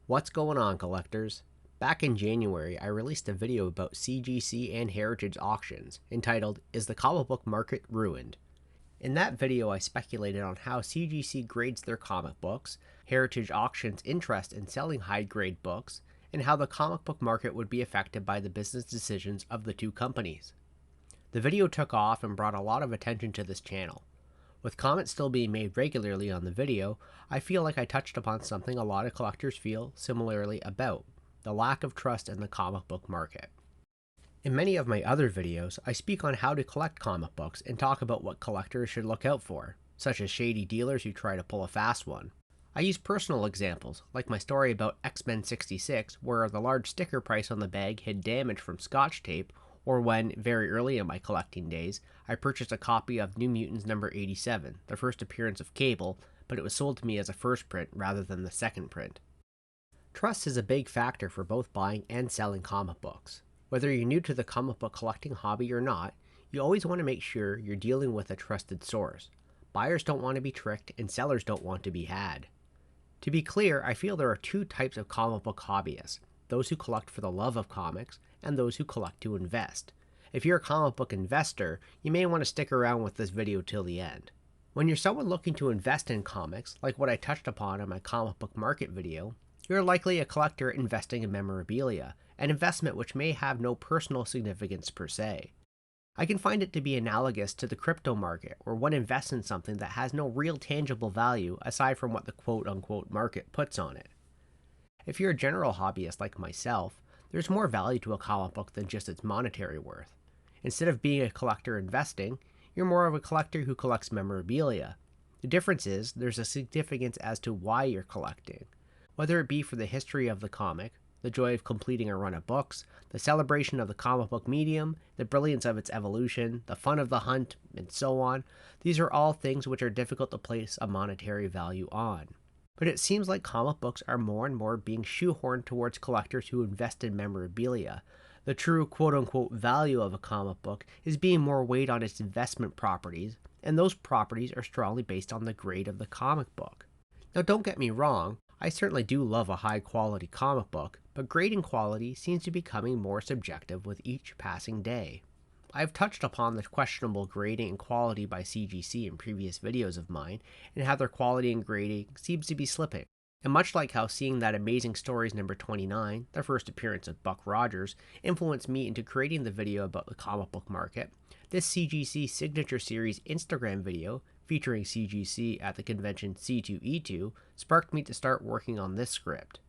What's going on, collectors? Back in January, I released a video about CGC and Heritage auctions entitled, "Is the Comic Book Market Ruined?" In that video, I speculated on how CGC grades their comic books, Heritage auctions' interest in selling high-grade books, and how the comic book market would be affected by the business decisions of the two companies. The video took off and brought a lot of attention to this channel. With comments still being made regularly on the video, I feel like I touched upon something a lot of collectors feel similarly about: the lack of trust in the comic book market. In many of my other videos, I speak on how to collect comic books and talk about what collectors should look out for, such as shady dealers who try to pull a fast one. I use personal examples, like my story about X-Men 66, where the large sticker price on the bag hid damage from Scotch tape, or when, very early in my collecting days, I purchased a copy of New Mutants number 87, the first appearance of Cable, but it was sold to me as a first print rather than the second print. Trust is a big factor for both buying and selling comic books. Whether you're new to the comic book collecting hobby or not, you always want to make sure you're dealing with a trusted source. Buyers don't want to be tricked, and sellers don't want to be had. To be clear, I feel there are two types of comic book hobbyists: those who collect for the love of comics, and those who collect to invest. If you're a comic book investor, you may want to stick around with this video till the end. When you're someone looking to invest in comics, like what I touched upon in my comic book market video, you're likely a collector investing in memorabilia, an investment which may have no personal significance per se. I can find it to be analogous to the crypto market, where one invests in something that has no real tangible value aside from what the quote-unquote market puts on it. If you're a general hobbyist like myself, there's more value to a comic book than just its monetary worth. Instead of being a collector investing, you're more of a collector who collects memorabilia. The difference is, there's a significance as to why you're collecting. Whether it be for the history of the comic, the joy of completing a run of books, the celebration of the comic book medium, the brilliance of its evolution, the fun of the hunt, and so on, these are all things which are difficult to place a monetary value on. But it seems like comic books are more and more being shoehorned towards collectors who invest in memorabilia. The true quote-unquote value of a comic book is being more weighed on its investment properties, and those properties are strongly based on the grade of the comic book. Now, don't get me wrong, I certainly do love a high-quality comic book, but grading quality seems to be becoming more subjective with each passing day. I've touched upon the questionable grading and quality by CGC in previous videos of mine, and how their quality and grading seems to be slipping. And much like how seeing that Amazing Stories number 29, the first appearance of Buck Rogers, influenced me into creating the video about the comic book market, this CGC Signature Series Instagram video, featuring CGC at the convention C2E2, sparked me to start working on this script.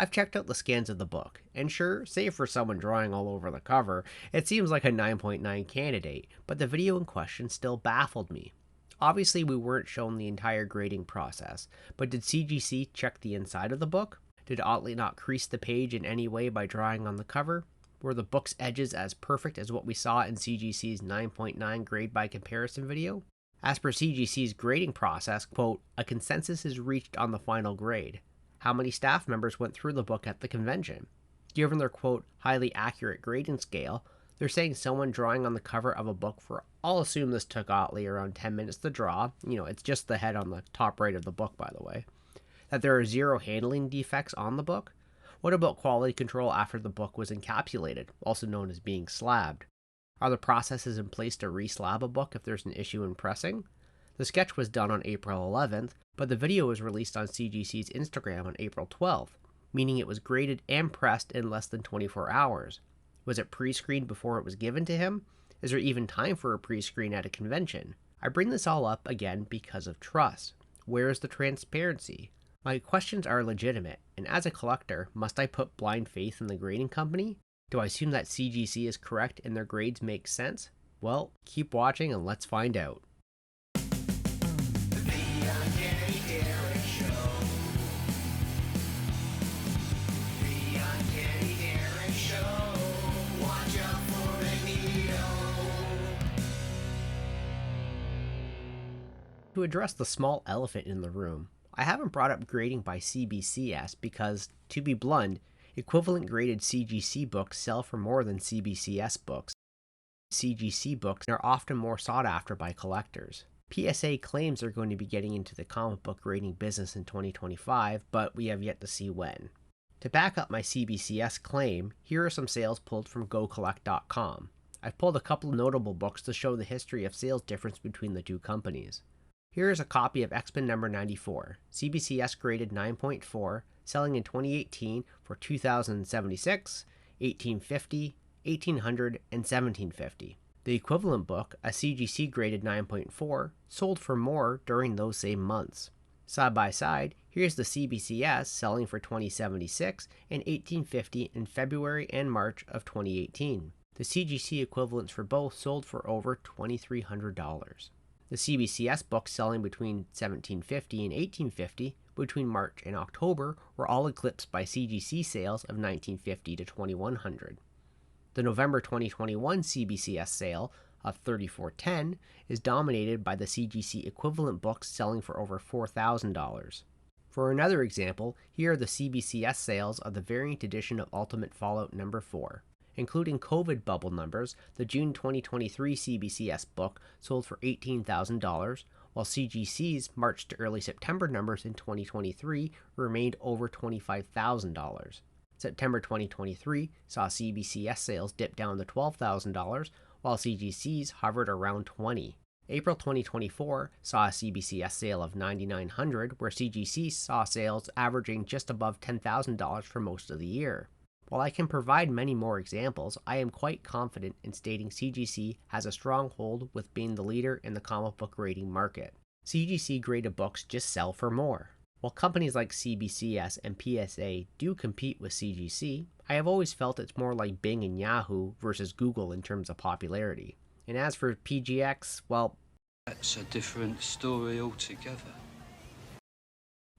I've checked out the scans of the book, and sure, save for someone drawing all over the cover, it seems like a 9.9 candidate, but the video in question still baffled me. Obviously, we weren't shown the entire grading process, but did CGC check the inside of the book? Did Gottli not crease the page in any way by drawing on the cover? Were the book's edges as perfect as what we saw in CGC's 9.9 grade by comparison video? As per CGC's grading process, quote, "A consensus is reached on the final grade." How many staff members went through the book at the convention? Given their, quote, highly accurate grading scale, they're saying someone drawing on the cover of a book for, I'll assume this took Gottli around 10 minutes to draw, it's just the head on the top right of the book, by the way, that there are zero handling defects on the book? What about quality control after the book was encapsulated, also known as being slabbed? Are the processes in place to re-slab a book if there's an issue in pressing? The sketch was done on April 11th, but the video was released on CGC's Instagram on April 12th, meaning it was graded and pressed in less than 24 hours. Was it pre-screened before it was given to him? Is there even time for a pre-screen at a convention? I bring this all up again because of trust. Where is the transparency? My questions are legitimate, and as a collector, must I put blind faith in the grading company? Do I assume that CGC is correct and their grades make sense? Well, keep watching and let's find out. To address the small elephant in the room, I haven't brought up grading by CBCS because, to be blunt, equivalent graded CGC books sell for more than CBCS books. CGC books are often more sought after by collectors. PSA claims they're going to be getting into the comic book grading business in 2025, but we have yet to see when. To back up my CBCS claim, here are some sales pulled from GoCollect.com. I've pulled a couple of notable books to show the history of sales difference between the two companies. Here is a copy of X-Men number 94, CBCS graded 9.4, selling in 2018 for $2,076, $1,850, $1,800, and $1,750. The equivalent book, a CGC graded 9.4, sold for more during those same months. Side by side, here's the CBCS selling for $2,076 and $1,850 in February and March of 2018. The CGC equivalents for both sold for over $2,300. The CBCS books selling between $1,750 and $1,850 between March and October were all eclipsed by CGC sales of $1,950 to $2,100. The November 2021 CBCS sale of $3,410 is dominated by the CGC equivalent books selling for over $4,000. For another example, here are the CBCS sales of the variant edition of Ultimate Fallout No. 4. Including COVID bubble numbers, the June 2023 CBCS book sold for $18,000, while CGC's March to early September numbers in 2023 remained over $25,000. September 2023 saw CBCS sales dip down to $12,000, while CGC's hovered around $20,000. April 2024 saw a CBCS sale of $9,900, where CGC saw sales averaging just above $10,000 for most of the year. While I can provide many more examples, I am quite confident in stating CGC has a strong hold with being the leader in the comic book grading market. CGC graded books just sell for more. While companies like CBCS and PSA do compete with CGC, I have always felt it's more like Bing and Yahoo versus Google in terms of popularity. And as for PGX, well, that's a different story altogether.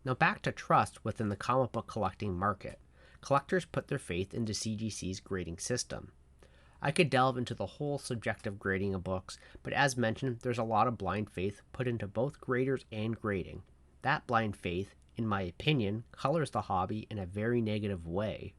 Now back to trust within the comic book collecting market. Collectors put their faith into CGC's grading system. I could delve into the whole subjective grading of books, but as mentioned, there's a lot of blind faith put into both graders and grading. That blind faith, in my opinion, colors the hobby in a very negative way.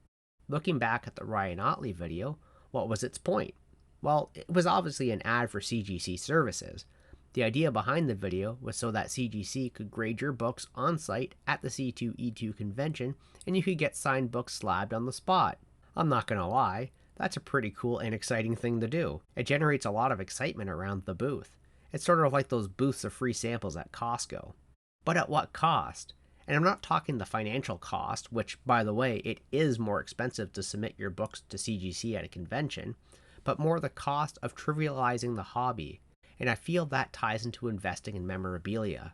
Looking back at the Ryan Gottli video, what was its point? Well, it was obviously an ad for CGC services. The idea behind the video was so that CGC could grade your books on site at the C2E2 convention and you could get signed books slabbed on the spot. I'm not gonna lie, that's a pretty cool and exciting thing to do. It generates a lot of excitement around the booth. It's sort of like those booths of free samples at Costco. But at what cost? And I'm not talking the financial cost, which, by the way, it is more expensive to submit your books to CGC at a convention, but more the cost of trivializing the hobby. And I feel that ties into investing in memorabilia.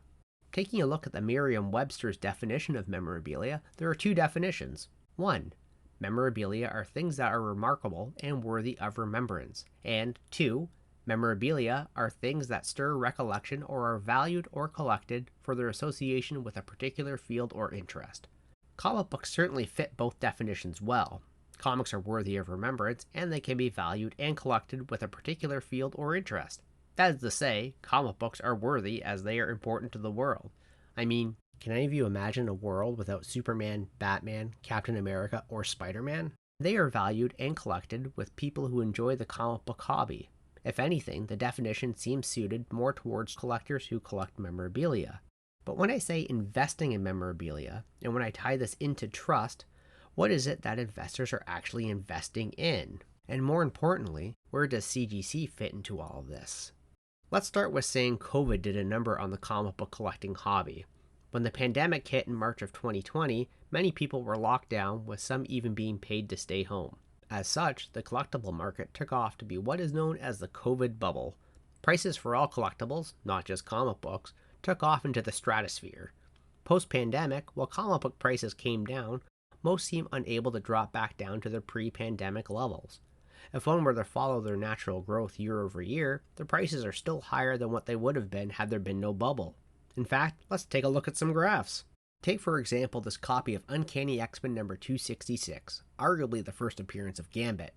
Taking a look at the Merriam-Webster's definition of memorabilia, there are two definitions. 1. Memorabilia are things that are remarkable and worthy of remembrance. And 2. Memorabilia are things that stir recollection or are valued or collected for their association with a particular field or interest. Comic books certainly fit both definitions well. Comics are worthy of remembrance and they can be valued and collected with a particular field or interest. That is to say, comic books are worthy as they are important to the world. I mean, can any of you imagine a world without Superman, Batman, Captain America, or Spider-Man? They are valued and collected with people who enjoy the comic book hobby. If anything, the definition seems suited more towards collectors who collect memorabilia. But when I say investing in memorabilia, and when I tie this into trust, what is it that investors are actually investing in? And more importantly, where does CGC fit into all of this? Let's start with saying COVID did a number on the comic book collecting hobby. When the pandemic hit in March of 2020, many people were locked down, with some even being paid to stay home. As such, the collectible market took off to be what is known as the COVID bubble. Prices for all collectibles, not just comic books, took off into the stratosphere. Post-pandemic, while comic book prices came down, most seem unable to drop back down to their pre-pandemic levels. If one were to follow their natural growth year over year, the prices are still higher than what they would have been had there been no bubble. In fact, let's take a look at some graphs. Take for example this copy of Uncanny X-Men number 266, arguably the first appearance of Gambit.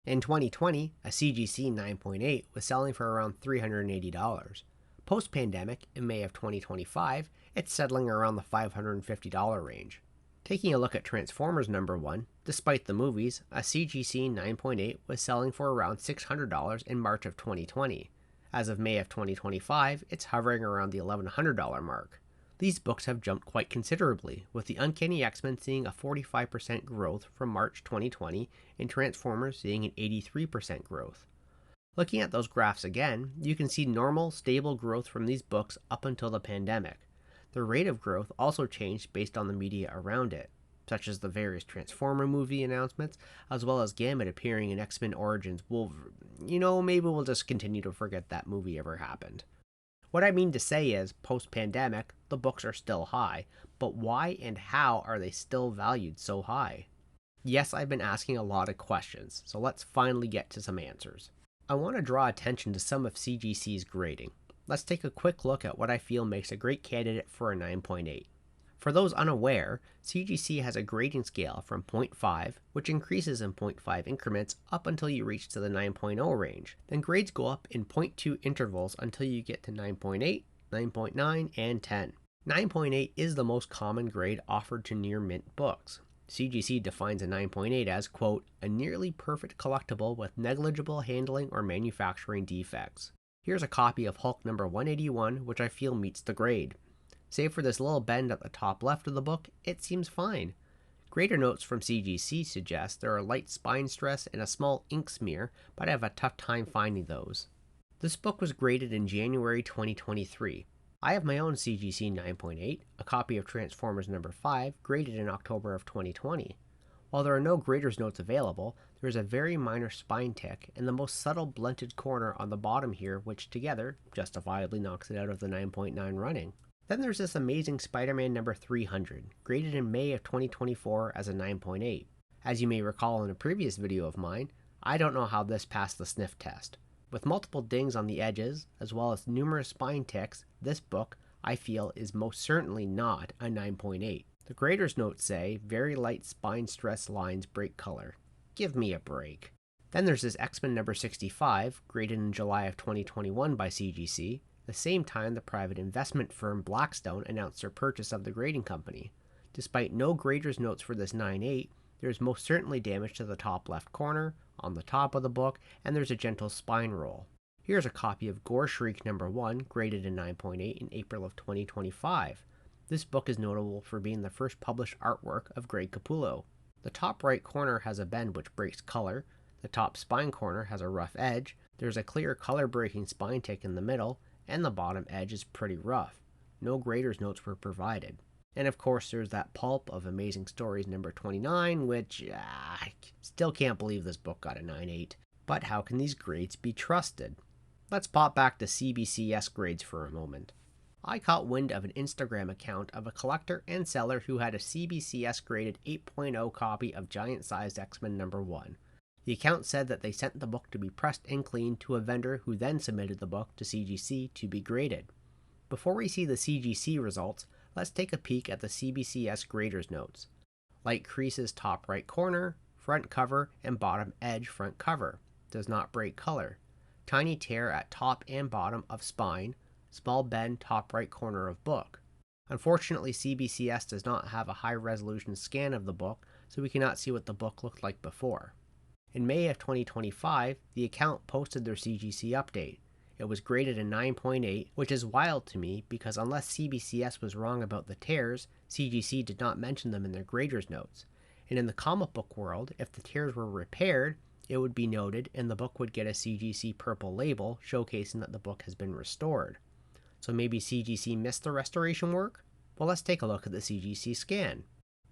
In 2020, a CGC 9.8 was selling for around $380. Post-pandemic, in May of 2025, it's settling around the $550 range. Taking a look at Transformers number 1, despite the movies, a CGC 9.8 was selling for around $600 in March of 2020. As of May of 2025, it's hovering around the $1,100 mark. These books have jumped quite considerably, with the Uncanny X-Men seeing a 45% growth from March 2020 and Transformers seeing an 83% growth. Looking at those graphs again, you can see normal, stable growth from these books up until the pandemic. The rate of growth also changed based on the media around it, such as the various Transformer movie announcements, as well as Gambit appearing in X-Men Origins Wolverine. Maybe we'll just continue to forget that movie ever happened. What I mean to say is, post-pandemic, the books are still high, but why and how are they still valued so high? Yes, I've been asking a lot of questions, so let's finally get to some answers. I want to draw attention to some of CGC's grading. Let's take a quick look at what I feel makes a great candidate for a 9.8. For those unaware, CGC has a grading scale from 0.5, which increases in 0.5 increments up until you reach to the 9.0 range. Then grades go up in 0.2 intervals until you get to 9.8, 9.9, and 10. 9.8 is the most common grade offered to near mint books. CGC defines a 9.8 as, quote, a nearly perfect collectible with negligible handling or manufacturing defects. Here's a copy of Hulk number 181, which I feel meets the grade. Save for this little bend at the top left of the book, it seems fine. Grader notes from CGC suggest there are light spine stress and a small ink smear, but I have a tough time finding those. This book was graded in January 2023. I have my own CGC 9.8, a copy of Transformers number 5, graded in October of 2020. While there are no grader's notes available, there is a very minor spine tick and the most subtle blunted corner on the bottom here, which together justifiably knocks it out of the 9.9 running. Then there's this amazing Spider-Man number 300, graded in May of 2024 as a 9.8. As you may recall in a previous video of mine, I don't know how this passed the sniff test. With multiple dings on the edges, as well as numerous spine ticks, this book, I feel, is most certainly not a 9.8. The grader's notes say, very light spine stress lines break color. Give me a break. Then there's this X-Men number 65, graded in July of 2021 by CGC, the same time the private investment firm Blackstone announced their purchase of the grading company. Despite no grader's notes for this 9.8, there's most certainly damage to the top left corner, on the top of the book, and there's a gentle spine roll. Here's a copy of Gore Shriek number 1, graded in 9.8 in April of 2025. This book is notable for being the first published artwork of Greg Capullo. The top right corner has a bend which breaks color, the top spine corner has a rough edge, there's a clear color-breaking spine tick in the middle, and the bottom edge is pretty rough. No grader's notes were provided. And of course there's that pulp of Amazing Stories number 29, which I still can't believe this book got a 9.8. But how can these grades be trusted? Let's pop back to CBCS grades for a moment. I caught wind of an Instagram account of a collector and seller who had a CBCS graded 8.0 copy of giant-sized X-Men number 1. The account said that they sent the book to be pressed and cleaned to a vendor who then submitted the book to CGC to be graded. Before we see the CGC results, let's take a peek at the CBCS grader's notes. Light creases top right corner, front cover, and bottom edge front cover. Does not break color. Tiny tear at top and bottom of spine. Small bend top right corner of book. Unfortunately, CBCS does not have a high-resolution scan of the book, so we cannot see what the book looked like before. In May of 2025, the account posted their CGC update. It was graded a 9.8, which is wild to me because unless CBCS was wrong about the tears, CGC did not mention them in their grader's notes. And in the comic book world, if the tears were repaired, it would be noted and the book would get a CGC purple label showcasing that the book has been restored. So maybe CGC missed the restoration work? Well, let's take a look at the CGC scan.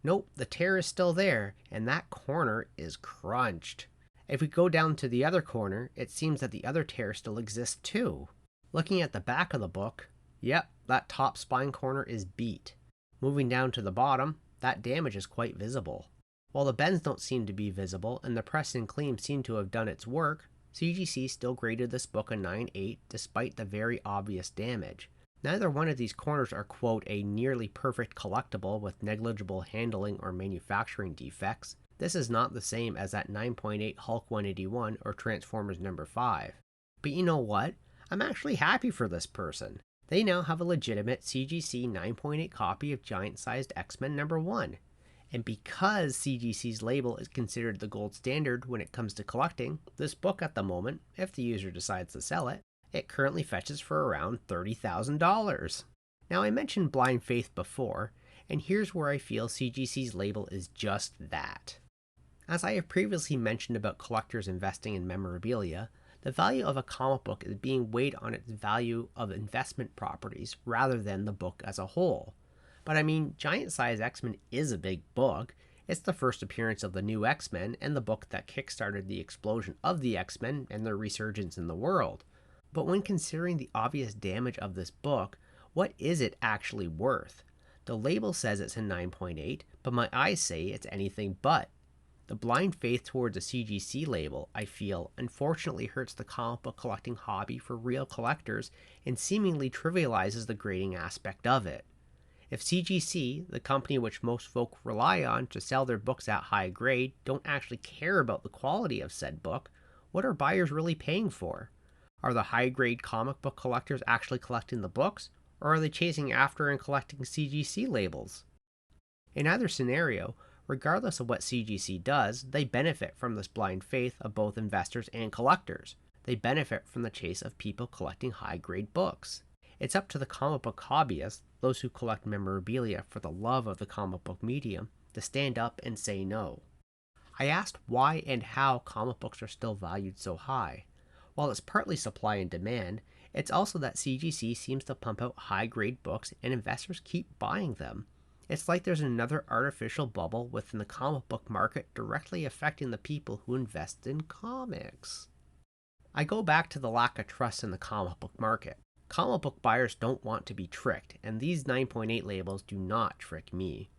Nope, the tear is still there, and that corner is crunched. If we go down to the other corner, it seems that the other tear still exists too. Looking at the back of the book, yep, that top spine corner is beat. Moving down to the bottom, that damage is quite visible. While the bends don't seem to be visible and the press and clean seem to have done its work, CGC still graded this book a 9.8 despite the very obvious damage. Neither one of these corners are, quote, a nearly perfect collectible with negligible handling or manufacturing defects. This is not the same as that 9.8 Hulk 181 or Transformers number 5. But you know what? I'm actually happy for this person. They now have a legitimate CGC 9.8 copy of giant-sized X-Men number 1. And because CGC's label is considered the gold standard when it comes to collecting, this book at the moment, if the user decides to sell it, it currently fetches for around $30,000. Now I mentioned blind faith before, and here's where I feel CGC's label is just that. As I have previously mentioned about collectors investing in memorabilia, the value of a comic book is being weighed on its value of investment properties rather than the book as a whole. But I mean, Giant Size X-Men is a big book. It's the first appearance of the new X-Men and the book that kickstarted the explosion of the X-Men and their resurgence in the world. But when considering the obvious damage of this book, what is it actually worth? The label says it's a 9.8, but my eyes say it's anything but. The blind faith towards a CGC label, I feel, unfortunately hurts the comic book collecting hobby for real collectors and seemingly trivializes the grading aspect of it. If CGC, the company which most folk rely on to sell their books at high grade, don't actually care about the quality of said book, what are buyers really paying for? Are the high grade comic book collectors actually collecting the books, or are they chasing after and collecting CGC labels? In either scenario, regardless of what CGC does, they benefit from this blind faith of both investors and collectors. They benefit from the chase of people collecting high grade books. It's up to the comic book hobbyists, those who collect memorabilia for the love of the comic book medium, to stand up and say no. I asked why and how comic books are still valued so high. While it's partly supply and demand, it's also that CGC seems to pump out high-grade books and investors keep buying them. It's like there's another artificial bubble within the comic book market directly affecting the people who invest in comics. I go back to the lack of trust in the comic book market. Comic book buyers don't want to be tricked, and these 9.8 labels do not trick me.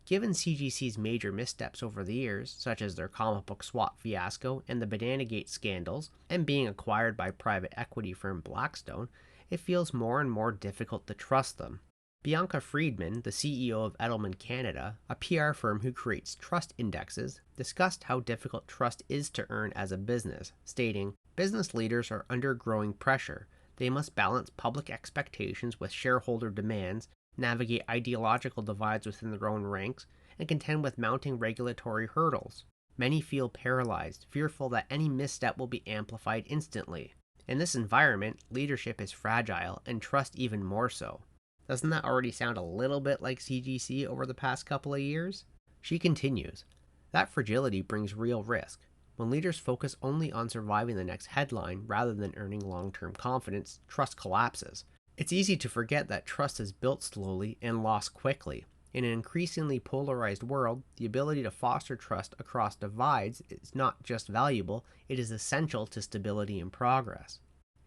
Given CGC's major missteps over the years, such as their comic book swap fiasco and the Bananagate scandals, and being acquired by private equity firm Blackstone, it feels more and more difficult to trust them. Bianca Friedman, the CEO of Edelman Canada, a PR firm who creates trust indexes, discussed how difficult trust is to earn as a business, stating, "Business leaders are under growing pressure. They must balance public expectations with shareholder demands, navigate ideological divides within their own ranks, and contend with mounting regulatory hurdles. Many feel paralyzed, fearful that any misstep will be amplified instantly. In this environment, leadership is fragile, and trust even more so." Doesn't that already sound a little bit like CGC over the past couple of years? She continues, "That fragility brings real risk. When leaders focus only on surviving the next headline rather than earning long-term confidence, trust collapses. It's easy to forget that trust is built slowly and lost quickly. In an increasingly polarized world, the ability to foster trust across divides is not just valuable, it is essential to stability and progress."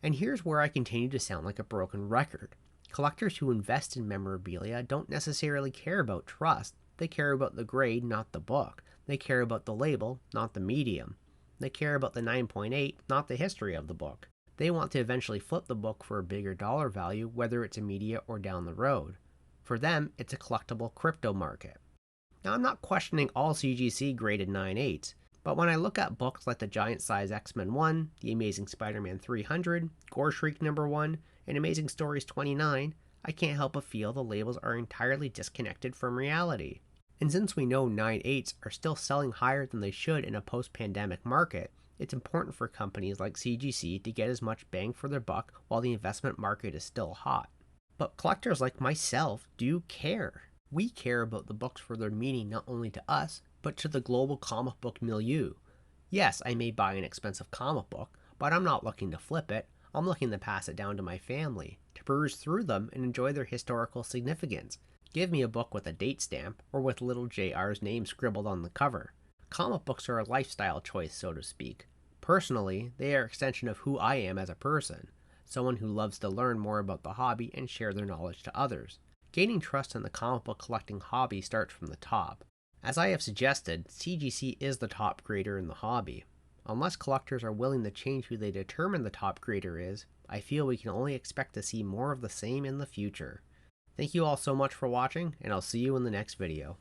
And here's where I continue to sound like a broken record. Collectors who invest in memorabilia don't necessarily care about trust. They care about the grade, not the book. They care about the label, not the medium. They care about the 9.8, not the history of the book. They want to eventually flip the book for a bigger dollar value, whether it's immediate or down the road. For them, it's a collectible crypto market. Now, I'm not questioning all CGC graded 9.8s, but when I look at books like the Giant Size X-Men 1, The Amazing Spider-Man 300, Gore Shriek number 1, and Amazing Stories 29, I can't help but feel the labels are entirely disconnected from reality. And since we know 9.8s are still selling higher than they should in a post-pandemic market, it's important for companies like CGC to get as much bang for their buck while the investment market is still hot. But collectors like myself do care. We care about the books for their meaning not only to us, but to the global comic book milieu. Yes, I may buy an expensive comic book, but I'm not looking to flip it. I'm looking to pass it down to my family, to peruse through them and enjoy their historical significance. Give me a book with a date stamp, or with little JR's name scribbled on the cover. Comic books are a lifestyle choice, so to speak. Personally, they are an extension of who I am as a person, someone who loves to learn more about the hobby and share their knowledge to others. Gaining trust in the comic book collecting hobby starts from the top. As I have suggested, CGC is the top creator in the hobby. Unless collectors are willing to change who they determine the top creator is, I feel we can only expect to see more of the same in the future. Thank you all so much for watching, and I'll see you in the next video.